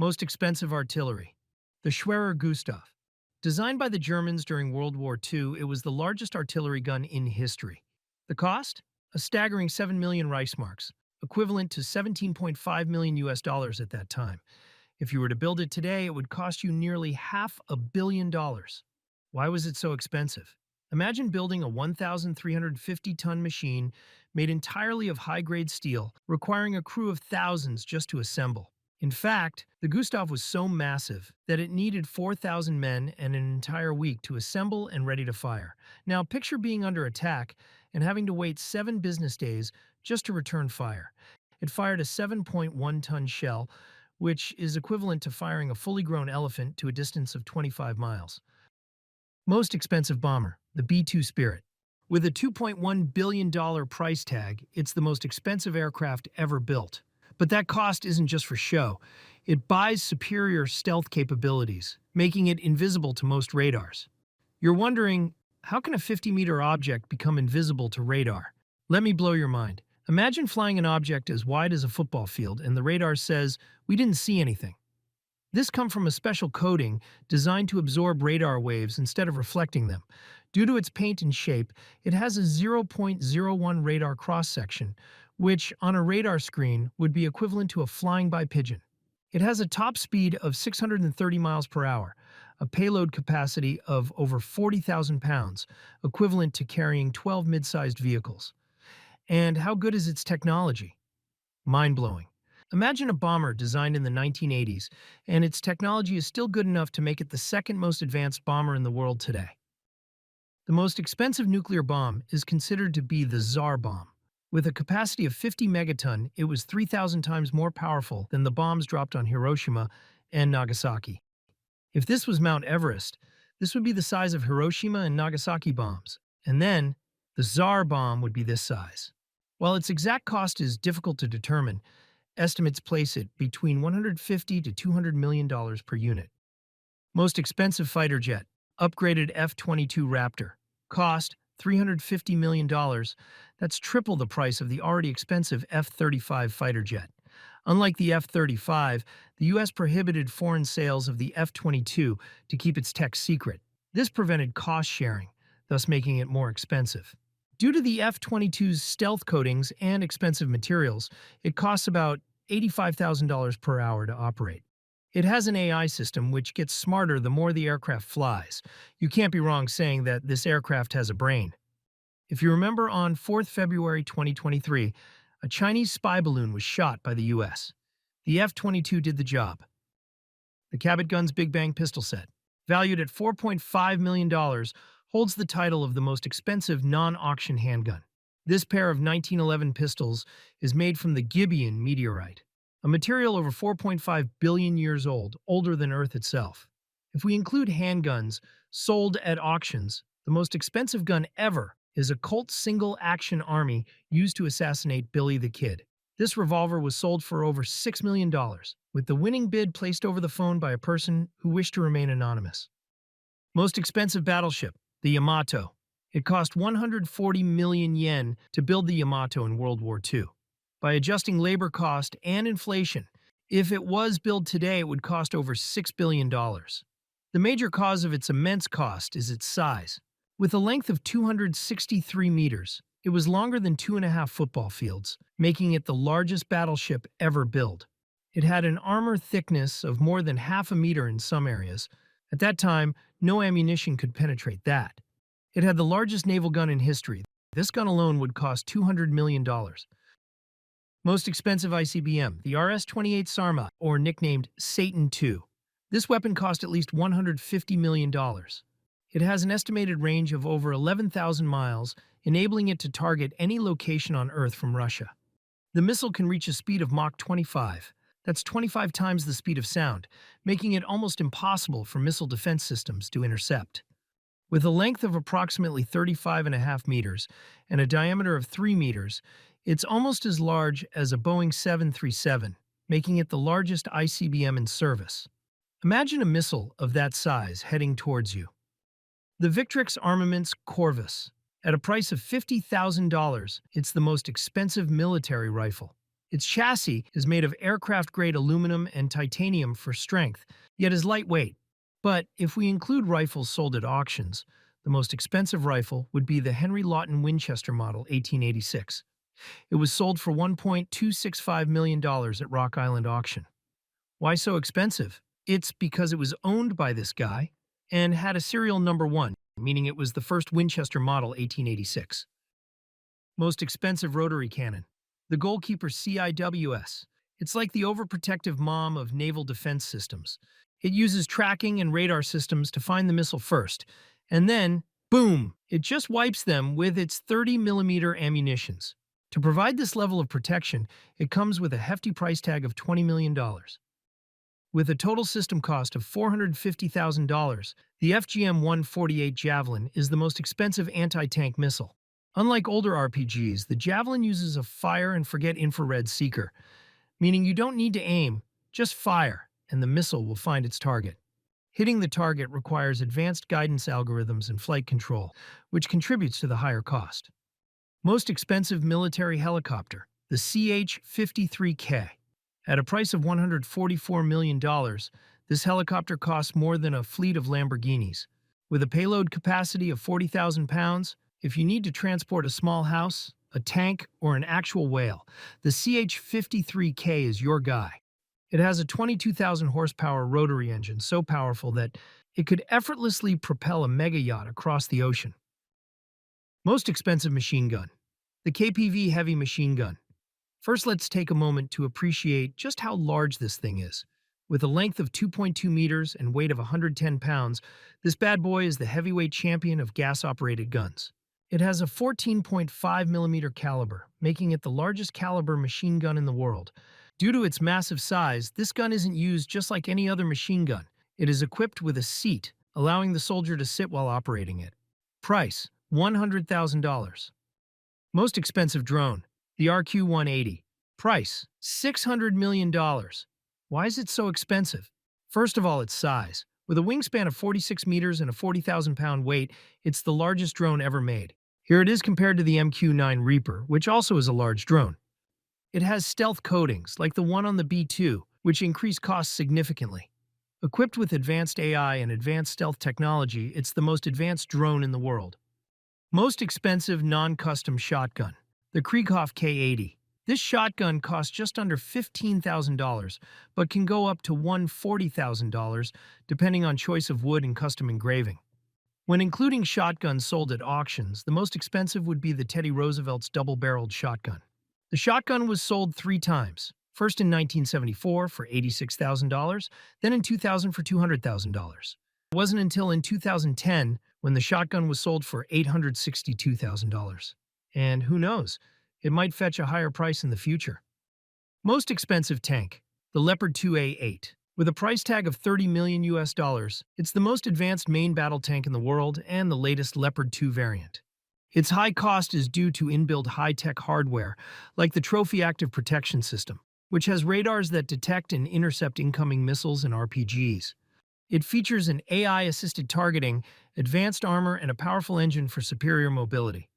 Most expensive artillery. The Schwerer Gustaf. Designed by the Germans during World War II, it was the largest artillery gun in history. The cost? A staggering 7 million Reichsmarks, equivalent to 17.5 million US dollars at that time. If you were to build it today, it would cost you nearly $500 million. Why was it so expensive? Imagine building a 1,350-ton machine made entirely of high-grade steel, requiring a crew of thousands just to assemble. In fact, the Gustav was so massive that it needed 4,000 men and an entire week to assemble and ready to fire. Now, picture being under attack and having to wait 7 business days just to return fire. It fired a 7.1-ton shell, which is equivalent to firing a fully grown elephant to a distance of 25 miles. Most expensive bomber, the B-2 Spirit. With a $2.1 billion price tag, it's the most expensive aircraft ever built. But that cost isn't just for show. It buys superior stealth capabilities, making it invisible to most radars. You're wondering, how can a 50-meter object become invisible to radar? Let me blow your mind. Imagine flying an object as wide as a football field and the radar says, "We didn't see anything." This comes from a special coating designed to absorb radar waves instead of reflecting them. Due to its paint and shape, it has a 0.01 radar cross-section, which, on a radar screen, would be equivalent to a flying-by pigeon. It has a top speed of 630 miles per hour, a payload capacity of over 40,000 pounds, equivalent to carrying 12 mid-sized vehicles. And how good is its technology? Mind-blowing. Imagine a bomber designed in the 1980s, and its technology is still good enough to make it the second most advanced bomber in the world today. The most expensive nuclear bomb is considered to be the Tsar bomb. With a capacity of 50 megaton, it was 3,000 times more powerful than the bombs dropped on Hiroshima and Nagasaki. If this was Mount Everest, this would be the size of Hiroshima and Nagasaki bombs. And then, the Tsar bomb would be this size. While its exact cost is difficult to determine, estimates place it between $150 to $200 million per unit. Most expensive fighter jet, upgraded F-22 Raptor. Cost, $350 million. That's triple the price of the already expensive F-35 fighter jet. Unlike the F-35, the U.S. prohibited foreign sales of the F-22 to keep its tech secret. This prevented cost sharing, thus making it more expensive. Due to the F-22's stealth coatings and expensive materials, it costs about $85,000 per hour to operate. It has an AI system which gets smarter the more the aircraft flies. You can't be wrong saying that this aircraft has a brain. If you remember, on 4th February 2023, a Chinese spy balloon was shot by the U.S. The F-22 did the job. The Cabot Gun's Big Bang pistol set, valued at $4.5 million, holds the title of the most expensive non-auction handgun. This pair of 1911 pistols is made from the Gibeon meteorite, a material over 4.5 billion years old, older than Earth itself. If we include handguns sold at auctions, the most expensive gun ever is a Colt single-action army used to assassinate Billy the Kid. This revolver was sold for over $6 million, with the winning bid placed over the phone by a person who wished to remain anonymous. Most expensive battleship, the Yamato. It cost 140 million yen to build the Yamato in World War II. By adjusting labor cost and inflation, if it was built today, it would cost over $6 billion. The major cause of its immense cost is its size. With a length of 263 meters, it was longer than 2.5 football fields, making it the largest battleship ever built. It had an armor thickness of more than half a meter in some areas. At that time, no ammunition could penetrate that. It had the largest naval gun in history. This gun alone would cost $200 million. Most expensive ICBM, the RS-28 Sarmat, or nicknamed Satan II. This weapon cost at least $150 million. It has an estimated range of over 11,000 miles, enabling it to target any location on Earth from Russia. The missile can reach a speed of Mach 25. That's 25 times the speed of sound, making it almost impossible for missile defense systems to intercept. With a length of approximately 35.5 meters and a diameter of 3 meters, it's almost as large as a Boeing 737, making it the largest ICBM in service. Imagine a missile of that size heading towards you. The Victrix Armaments Corvus. At a price of $50,000, it's the most expensive military rifle. Its chassis is made of aircraft-grade aluminum and titanium for strength, yet is lightweight. But if we include rifles sold at auctions, the most expensive rifle would be the Henry Lawton Winchester Model 1886. It was sold for $1.265 million at Rock Island Auction. Why so expensive? It's because it was owned by this guy and had a serial number 1, meaning it was the first Winchester Model 1886. Most expensive rotary cannon. The Goalkeeper CIWS. It's like the overprotective mom of naval defense systems. It uses tracking and radar systems to find the missile first, and then, boom, it just wipes them with its 30mm ammunitions. To provide this level of protection, it comes with a hefty price tag of $20 million. With a total system cost of $450,000, the FGM-148 Javelin is the most expensive anti-tank missile. Unlike older RPGs, the Javelin uses a fire-and-forget infrared seeker, meaning you don't need to aim, just fire, and the missile will find its target. Hitting the target requires advanced guidance algorithms and flight control, which contributes to the higher cost. Most expensive military helicopter, the CH-53K. At a price of $144 million, this helicopter costs more than a fleet of Lamborghinis. With a payload capacity of 40,000 pounds, if you need to transport a small house, a tank, or an actual whale, the CH-53K is your guy. It has a 22,000 horsepower rotary engine so powerful that it could effortlessly propel a mega yacht across the ocean. Most expensive machine gun. The KPV Heavy Machine Gun. First, let's take a moment to appreciate just how large this thing is. With a length of 2.2 meters and weight of 110 pounds, this bad boy is the heavyweight champion of gas-operated guns. It has a 14.5mm caliber, making it the largest caliber machine gun in the world. Due to its massive size, this gun isn't used just like any other machine gun. It is equipped with a seat, allowing the soldier to sit while operating it. Price: $100,000. Most expensive drone, the RQ-180. Price: $600 million. Why is it so expensive? First of all, its size. With a wingspan of 46 meters and a 40,000-pound weight, it's the largest drone ever made. Here it is compared to the MQ-9 Reaper, which also is a large drone. It has stealth coatings, like the one on the B-2, which increase costs significantly. Equipped with advanced AI and advanced stealth technology, it's the most advanced drone in the world. Most expensive non-custom shotgun, the Krieghoff K80. This shotgun costs just under $15,000, but can go up to $140,000, depending on choice of wood and custom engraving. When including shotguns sold at auctions, the most expensive would be the Teddy Roosevelt's double-barreled shotgun. The shotgun was sold 3 times, first in 1974 for $86,000, then in 2000 for $200,000. It wasn't until in 2010 when the shotgun was sold for $862,000. And who knows, it might fetch a higher price in the future. Most expensive tank, the Leopard 2A8. With a price tag of $30 million, it's the most advanced main battle tank in the world and the latest Leopard 2 variant. Its high cost is due to inbuilt high-tech hardware, like the Trophy Active Protection System, which has radars that detect and intercept incoming missiles and RPGs. It features an AI-assisted targeting, advanced armor, and a powerful engine for superior mobility.